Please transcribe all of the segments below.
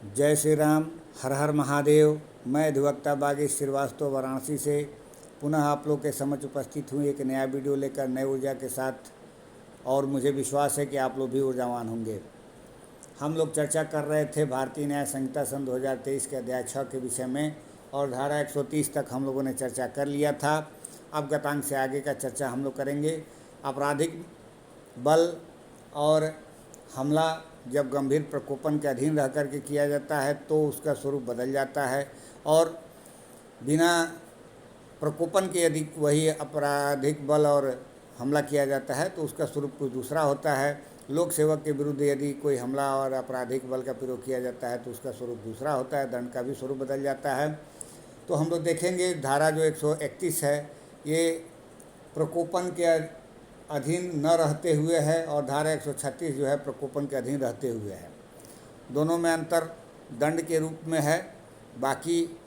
जय श्री राम। हर हर महादेव। मैं अधिवक्ता बागेश श्रीवास्तव वाराणसी से पुनः आप लोग के समक्ष उपस्थित हूँ एक नया वीडियो लेकर नए ऊर्जा के साथ। और मुझे विश्वास है कि आप लोग भी ऊर्जावान होंगे। हम लोग चर्चा कर रहे थे भारतीय न्याय संहिता सन 2023 के अध्याय 6 के विषय में, और धारा 130 तक हम लोगों ने चर्चा कर लिया था। अब गतांक से आगे का चर्चा हम लोग करेंगे। आपराधिक बल और हमला जब गंभीर प्रकोपन के अधीन रह कर के किया जाता है तो उसका स्वरूप बदल जाता है, और बिना प्रकोपन के यदि वही आपराधिक बल और हमला किया जाता है तो उसका स्वरूप कुछ दूसरा होता है। लोक सेवक के विरुद्ध यदि कोई हमला और आपराधिक बल का प्रयोग किया जाता है तो उसका स्वरूप दूसरा होता है, दंड का भी स्वरूप बदल जाता है। तो हम लोग देखेंगे धारा जो 131 है ये प्रकोपन के अधीन न रहते हुए है, और धारा 136 जो है प्रकोपन के अधीन रहते हुए है। दोनों में अंतर दंड के रूप में है, बाकी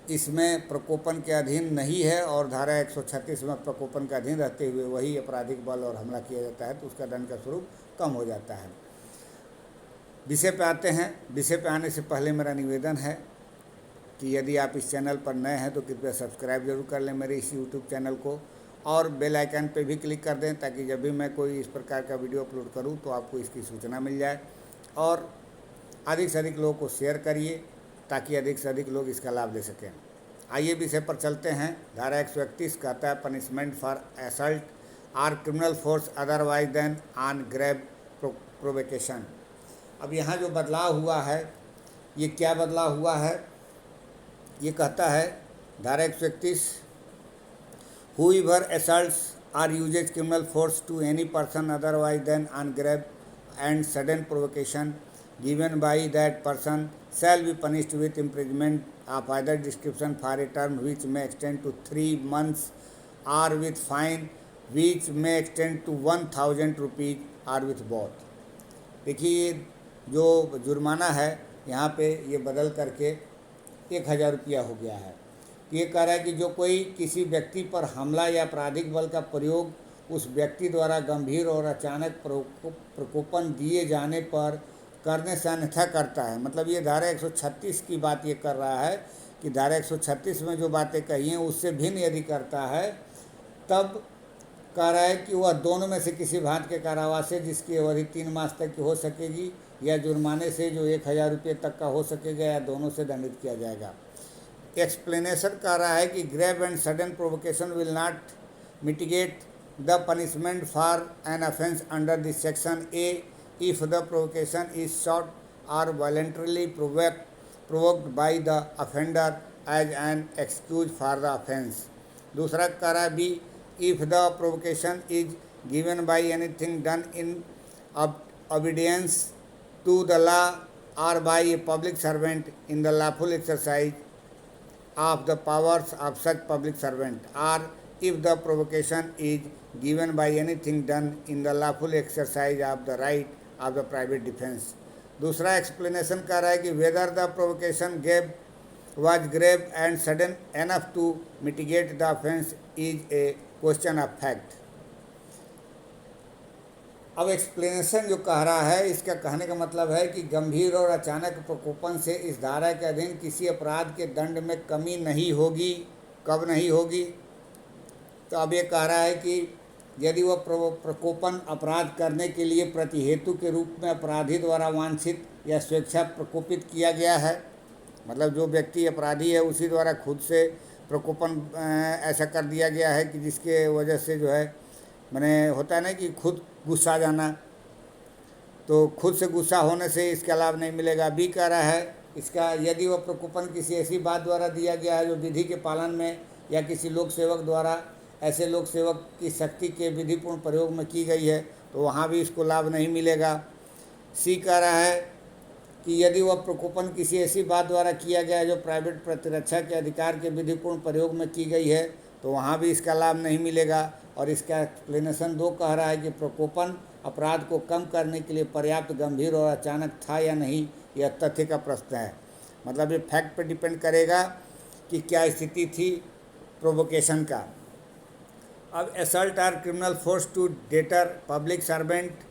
इसमें प्रकोपन के अधीन नहीं है, और धारा 136 में प्रकोपन के अधीन रहते हुए वही आपराधिक बल और हमला किया जाता है तो उसका दंड का स्वरूप कम हो जाता है। विषय पे आते हैं। विषय पे आने से पहले मेरा निवेदन है कि यदि आप इस चैनल पर नए हैं तो कृपया सब्सक्राइब जरूर कर लें मेरे इस यूट्यूब चैनल को, और बेल आइकन पे भी क्लिक कर दें ताकि जब भी मैं कोई इस प्रकार का वीडियो अपलोड करूं तो आपको इसकी सूचना मिल जाए। और अधिक से अधिक लोगों को शेयर करिए ताकि अधिक से अधिक लोग इसका लाभ ले सकें। आइए विषय पर चलते हैं। धारा 131 कहता है punishment for assault or criminal force otherwise than on grave provocation. अब यहाँ जो बदलाव हुआ है ये क्या बदलाव हुआ है, ये कहता है धारा 131 whoever assaults or uses criminal force to any person otherwise than on grave and sudden provocation given by that person shall be punished with imprisonment of either description for a term which may extend to 3 months or with fine which may extend to 1000 rupees or with both। देखिए ये जो जुर्माना है यहाँ पे ये बदल करके 1000 रुपया हो गया है। ये कह रहा है कि जो कोई किसी व्यक्ति पर हमला या आपराधिक बल का प्रयोग उस व्यक्ति द्वारा गंभीर और अचानक प्रकोपन दिए जाने पर करने से अन्यथा करता है, मतलब ये धारा 136 की बात ये कर रहा है कि धारा 136 में जो बातें कही हैं उससे भिन्न यदि करता है तब कह रहा है कि वह दोनों में से किसी भांति के कारावास से जिसकी अवधि 3 मास तक की हो सकेगी, या जुर्माने से जो 1000 रुपये तक का हो सकेगा, या दोनों से दंडित किया जाएगा। एक्सप्लेनेशन कह रहा है कि grave and sudden provocation will not mitigate the punishment for an offence under this section A if the provocation is sought or voluntarily provoked by the offender as an excuse for the offence. दूसरा कह रहा है B if the provocation is given by anything done in obedience to the law or by a public servant in the lawful exercise of the powers of such public servant, or if the provocation is given by anything done in the lawful exercise of the right of the private defense। दूसरा explanation कर रहा है कि whether the provocation gave was grave and sudden enough to mitigate the offence is a question of fact। अब explanation जो कह रहा है इसका कहने का मतलब है कि गंभीर और अचानक प्रकोपन से इस धारा के अधीन किसी अपराध के दंड में कमी नहीं होगी। कब नहीं होगी? तो अब ये कह रहा है कि यदि वह प्रकोपन अपराध करने के लिए प्रतिहेतु के रूप में अपराधी द्वारा वांछित या स्वेच्छा प्रकोपित किया गया है, मतलब जो व्यक्ति अपराधी है उसी द्वारा खुद से प्रकोपन ऐसा कर दिया गया है कि जिसके वजह से जो है मैंने होता है ना कि खुद गुस्सा जाना, तो खुद से गुस्सा होने से इसका लाभ नहीं मिलेगा। बी कह रहा है इसका यदि वह प्रकोपन किसी ऐसी बात द्वारा दिया गया है जो विधि के पालन में या किसी लोक सेवक द्वारा ऐसे लोक सेवक की शक्ति के विधिपूर्ण प्रयोग में की गई है तो वहाँ भी इसको लाभ नहीं मिलेगा। सी कह रहा है कि यदि वह प्रकोपन किसी ऐसी बात द्वारा किया गया है जो प्राइवेट प्रतिरक्षा के अधिकार के विधिपूर्ण प्रयोग में की गई है तो वहाँ भी इसका लाभ नहीं मिलेगा। और इसका एक्सप्लेनेशन 2 कह रहा है कि प्रकोपन अपराध को कम करने के लिए पर्याप्त गंभीर और अचानक था या नहीं, यह तथ्य का प्रश्न है। मतलब ये फैक्ट पर डिपेंड करेगा कि क्या स्थिति थी प्रोवोकेशन का। अब assault or criminal force to deter public servant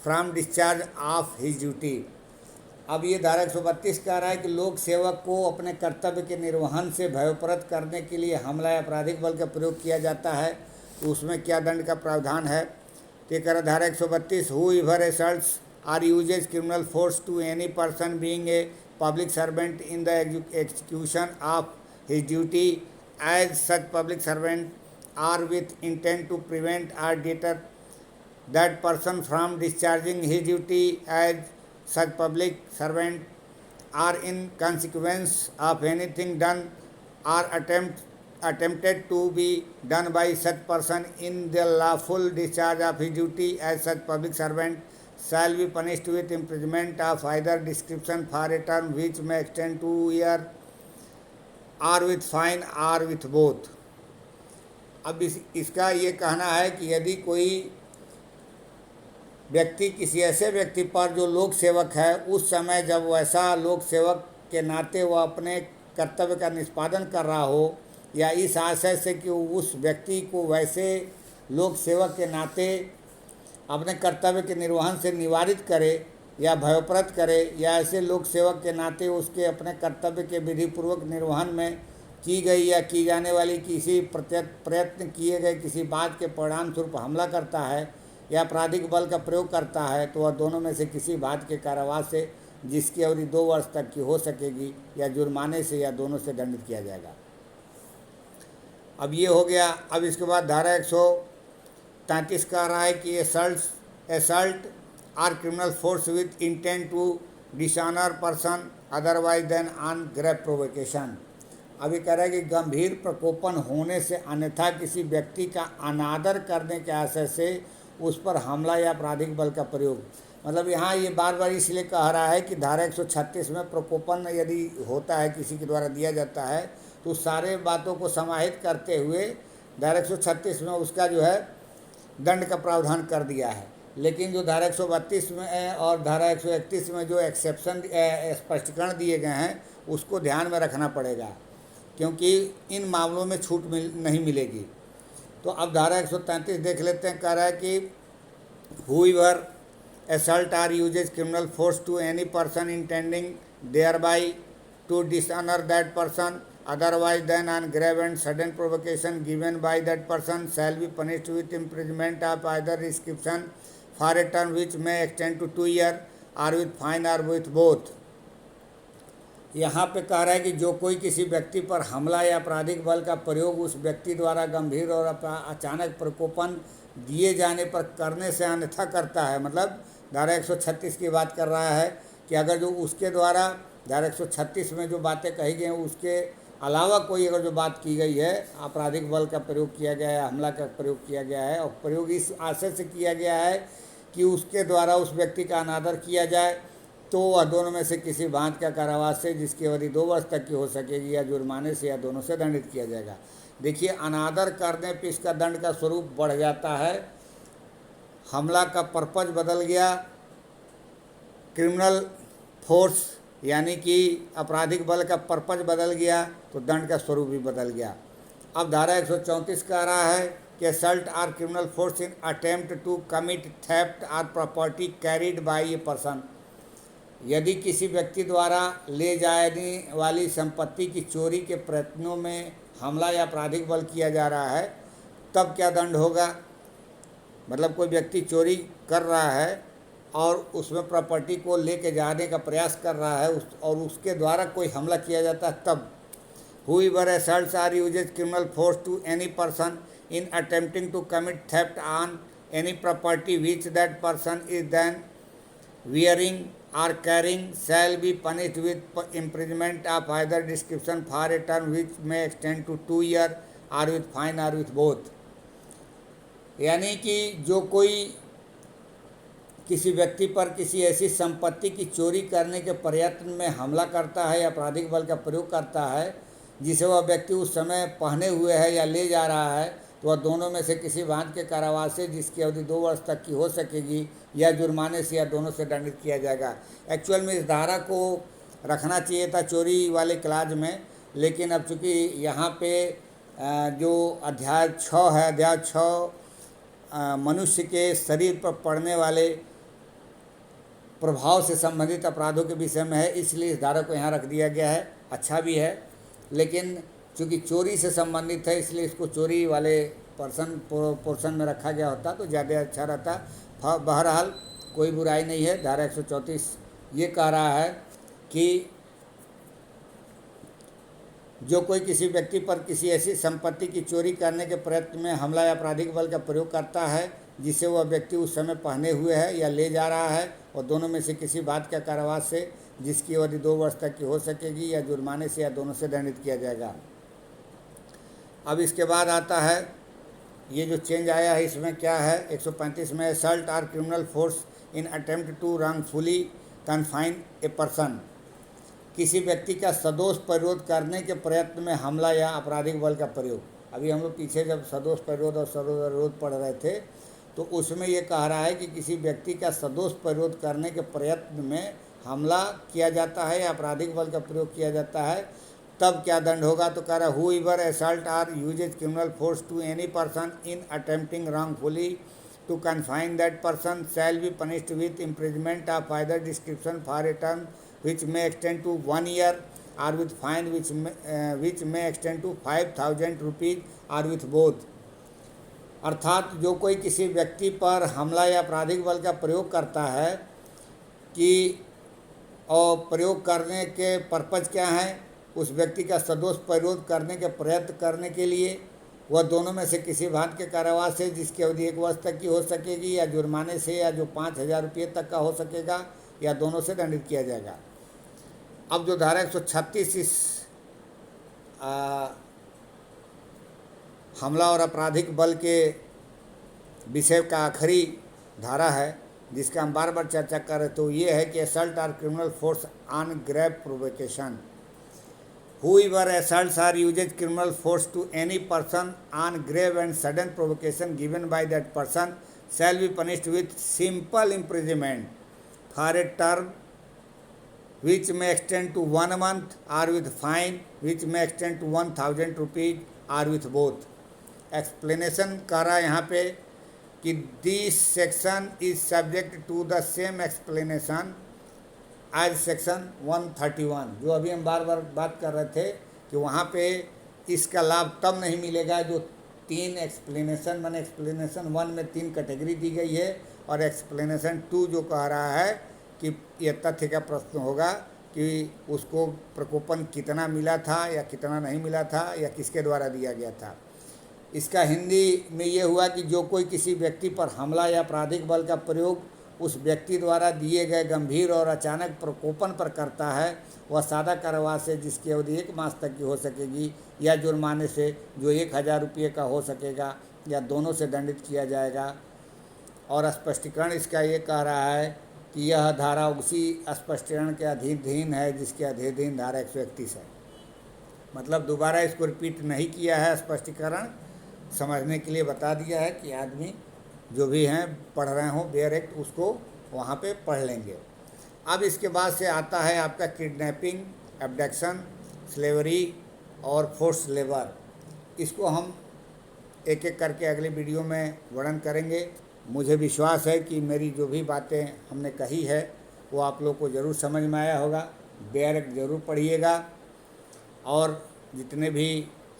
from discharge of his duty. अब ये धारा 132 कह रहा है कि लोक सेवक को अपने कर्तव्य के निर्वहन से भयप्रत करने के लिए हमला या आपराधिक बल का प्रयोग किया जाता है, तो उसमें क्या दंड का प्रावधान है। तो ये कह रहा धारा 132, whoever assaults or uses criminal force to any person being a public servant in the execution of his duty as such public servant or with intent to prevent or deter that person from discharging his duty as such public servant or in consequence of anything done or attempted to be done by such person in the lawful discharge of his duty as such public servant shall be punished with imprisonment of either description for a term which may extend to a year or with fine or with both। अब इसका ये कहना है कि यदि कोई व्यक्ति किसी ऐसे व्यक्ति पर जो लोक सेवक है, उस समय जब वैसा लोक सेवक के नाते वह अपने कर्तव्य का निष्पादन कर रहा हो या इस आशय से कि उस व्यक्ति को वैसे लोक सेवक के नाते अपने कर्तव्य के निर्वहन से निवारित करे या भयप्रत करे या ऐसे लोक सेवक के नाते उसके अपने कर्तव्य के विधिपूर्वक निर्वहन में की गई या की जाने वाली किसी प्रयत्न किए गए किसी बात के परिणाम स्वरूप हमला करता है या आपराधिक बल का प्रयोग करता है, तो वह दोनों में से किसी बात के कारावास से जिसकी अवधि 2 वर्ष तक की हो सकेगी या जुर्माने से या दोनों से दंडित किया जाएगा। अब ये हो गया। अब इसके बाद धारा 133 कह रहा है कि assault or criminal force with intent to dishonour person otherwise than on grave provocation. अभी कह रहा है कि गंभीर प्रकोपन होने से अन्यथा किसी व्यक्ति का अनादर करने के आशय से उस पर हमला या आपराधिक बल का प्रयोग। मतलब यहाँ ये बार बार इसलिए कह रहा है कि धारा 136 में प्रकोपन यदि होता है किसी के द्वारा दिया जाता है तो सारे बातों को समाहित करते हुए धारा 136 में उसका जो है दंड का प्रावधान कर दिया है। लेकिन जो धारा 132 में और धारा 131 में जो एक्सेप्शन स्पष्टीकरण दिए गए हैं उसको ध्यान में रखना पड़ेगा, क्योंकि इन मामलों में छूट नहीं मिलेगी। तो अब धारा 133 देख लेते हैं। कह रहा है कि whoever assault or uses criminal force to any person intending thereby to dishonor that person otherwise than on grave and sudden provocation given by that person shall be punished with imprisonment of either description for a term which may extend to 2 years or with fine or with both। यहाँ पे कह रहा है कि जो कोई किसी व्यक्ति पर हमला या आपराधिक बल का प्रयोग उस व्यक्ति द्वारा गंभीर और अचानक प्रकोपन दिए जाने पर करने से अन्यथा करता है, मतलब धारा 136 की बात कर रहा है कि अगर जो उसके द्वारा धारा 136 में जो बातें कही गई हैं उसके अलावा कोई अगर जो बात की गई है, आपराधिक बल का प्रयोग किया गया है, हमला का प्रयोग किया गया है और प्रयोग इस आशय से किया गया है कि उसके द्वारा उस व्यक्ति का अनादर किया जाए, तो वह दोनों में से किसी भांति का कारावास से जिसकी अवधि 2 वर्ष तक की हो सकेगी या जुर्माने से या दोनों से दंडित किया जाएगा। देखिए, अनादर करने पर इसका दंड का स्वरूप बढ़ जाता है। हमला का पर्पज बदल गया, क्रिमिनल फोर्स यानी कि आपराधिक बल का पर्पज बदल गया, तो दंड का स्वरूप भी बदल गया। अब धारा 134 कह रहा है कि assault or criminal force in attempt to commit theft or property carried by a person. यदि किसी व्यक्ति द्वारा ले जाने वाली संपत्ति की चोरी के प्रयत्नों में हमला या आपराधिक बल किया जा रहा है, तब क्या दंड होगा। मतलब कोई व्यक्ति चोरी कर रहा है और उसमें प्रॉपर्टी को लेके जाने का प्रयास कर रहा है और उसके द्वारा कोई हमला किया जाता है, तब whoever assaults or uses criminal force to any person in attempting to commit theft on any property which that person is then wearing or carrying shall be punished with imprisonment of either description for a term which may extend to 2 years or with fine or with both। यानी कि जो कोई किसी व्यक्ति पर किसी ऐसी संपत्ति की चोरी करने के प्रयत्न में हमला करता है या आपराधिक बल का प्रयोग करता है जिसे वह व्यक्ति उस समय पहने हुए है या ले जा रहा है, तो वह दोनों में से किसी भांति के कारावास से जिसकी अवधि 2 वर्ष तक की हो सकेगी या जुर्माने से या दोनों से दंडित किया जाएगा। एक्चुअल में इस धारा को रखना चाहिए था चोरी वाले क्लाज में, लेकिन अब चूँकि यहाँ पे जो अध्याय 6 है, अध्याय 6 मनुष्य के शरीर पर पड़ने वाले प्रभाव से संबंधित अपराधों के विषय में है, इसलिए इस धारा को यहाँ रख दिया गया है। अच्छा भी है, लेकिन चूँकि चोरी से संबंधित है इसलिए इसको चोरी वाले पोर्शन में रखा गया होता तो ज़्यादा अच्छा रहता। बहरहाल कोई बुराई नहीं है। धारा 134 ये कह रहा है कि जो कोई किसी व्यक्ति पर किसी ऐसी संपत्ति की चोरी करने के प्रयत्न में हमला या आपराधिक बल का प्रयोग करता है जिसे वह व्यक्ति उस समय पहने हुए है या ले जा रहा है, और दोनों में से किसी बात का कारावास से जिसकी अवधि 2 वर्ष तक की हो सकेगी या जुर्माने से या दोनों से दंडित किया जाएगा। अब इसके बाद आता है ये जो चेंज आया है इसमें क्या है, 135 में assault or criminal force in attempt to wrongfully confine a person. किसी व्यक्ति का सदोष प्रतिरोध करने के प्रयत्न में हमला या आपराधिक बल का प्रयोग। अभी हम लोग पीछे जब सदोष प्रतिरोध और सदोष विरोध पढ़ रहे थे तो उसमें ये कह रहा है कि किसी व्यक्ति का सदोष प्रतिरोध करने के प्रयत्न में हमला किया जाता है या आपराधिक बल का प्रयोग किया जाता है, तब क्या दंड होगा। तो कह रहा है whoever assault or uses criminal force to any person in attempting wrongfully to confine that person shall be punished with imprisonment of either description for a term which may extend to 1 year or with fine which may extend to 5,000 rupees or with both। अर्थात जो कोई किसी व्यक्ति पर हमला या आपराधिक बल का प्रयोग करता है कि और प्रयोग करने के पर्पज़ क्या है, उस व्यक्ति का सदोष प्रतिरोध करने के प्रयत्न करने के लिए, वह दोनों में से किसी भांति के कारावास से जिसकी अवधि 1 वर्ष तक की हो सकेगी या जुर्माने से या जो 5,000 रुपये तक का हो सकेगा या दोनों से दंडित किया जाएगा। अब जो धारा 136 इस हमला और आपराधिक बल के विषय का आखिरी धारा है जिसका हम बार बार चर्चा कर रहे, तो ये है कि assault or criminal force on grave provocation. Whoever assaults or uses criminal force to any person on grave and sudden provocation given by that person shall be punished with simple imprisonment for a term which may extend to 1 month or with fine which may extend to 1,000 rupees or with both। Explanation कर रहा है यहाँ पे कि this section is subject to the same explanation as section 131, जो अभी हम बार बार बात कर रहे थे कि वहाँ पे इसका लाभ तब नहीं मिलेगा जो 3 एक्सप्लेनेशन मैंने एक्सप्लेनेशन 1 में 3 कैटेगरी दी गई है और एक्सप्लेनेशन 2 जो कह रहा है कि यह तथ्य का प्रश्न होगा कि उसको प्रकोपन कितना मिला था या कितना नहीं मिला था या किसके द्वारा दिया गया था। इसका हिंदी में ये हुआ कि जो कोई किसी व्यक्ति पर हमला या आपराधिक बल का प्रयोग उस व्यक्ति द्वारा दिए गए गंभीर और अचानक प्रकोपन पर करता है, वह सादा कारावास से जिसकी अवधि 1 मास तक की हो सकेगी या जुर्माने से जो 1,000 रुपये का हो सकेगा या दोनों से दंडित किया जाएगा। और स्पष्टीकरण इसका ये कह रहा है कि यह धारा उसी स्पष्टीकरण के अधीन है जिसके अधीन धारा 131 है। मतलब दोबारा इसको रिपीट नहीं किया है, स्पष्टीकरण समझने के लिए बता दिया है कि आदमी जो भी हैं पढ़ रहे हों डायरेक्ट उसको वहाँ पे पढ़ लेंगे। अब इसके बाद से आता है आपका किडनैपिंग, एब्डक्शन, स्लेवरी और फोर्स लेबर। इसको हम एक एक करके अगले वीडियो में वर्णन करेंगे। मुझे विश्वास है कि मेरी जो भी बातें हमने कही है वो आप लोग को ज़रूर समझ में आया होगा। डायरेक्ट ज़रूर पढ़िएगा और जितने भी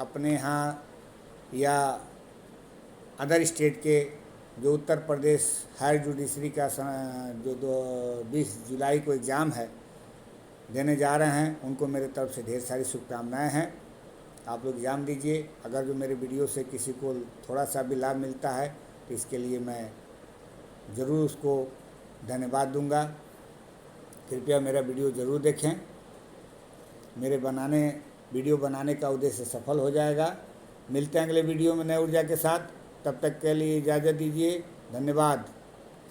अपने यहाँ या अदर स्टेट के जो उत्तर प्रदेश हायर जुडिशरी का जो 20 जुलाई को एग्ज़ाम है देने जा रहे हैं उनको मेरे तरफ से ढेर सारी शुभकामनाएं हैं। आप लोग एग्ज़ाम दीजिए। अगर जो मेरे वीडियो से किसी को थोड़ा सा भी लाभ मिलता है तो इसके लिए मैं ज़रूर उसको धन्यवाद दूंगा। कृपया मेरा वीडियो ज़रूर देखें। मेरे वीडियो बनाने का उद्देश्य सफल हो जाएगा। मिलते हैं अगले वीडियो में नई ऊर्जा के साथ। तब तक के लिए इजाज़त दीजिए। धन्यवाद।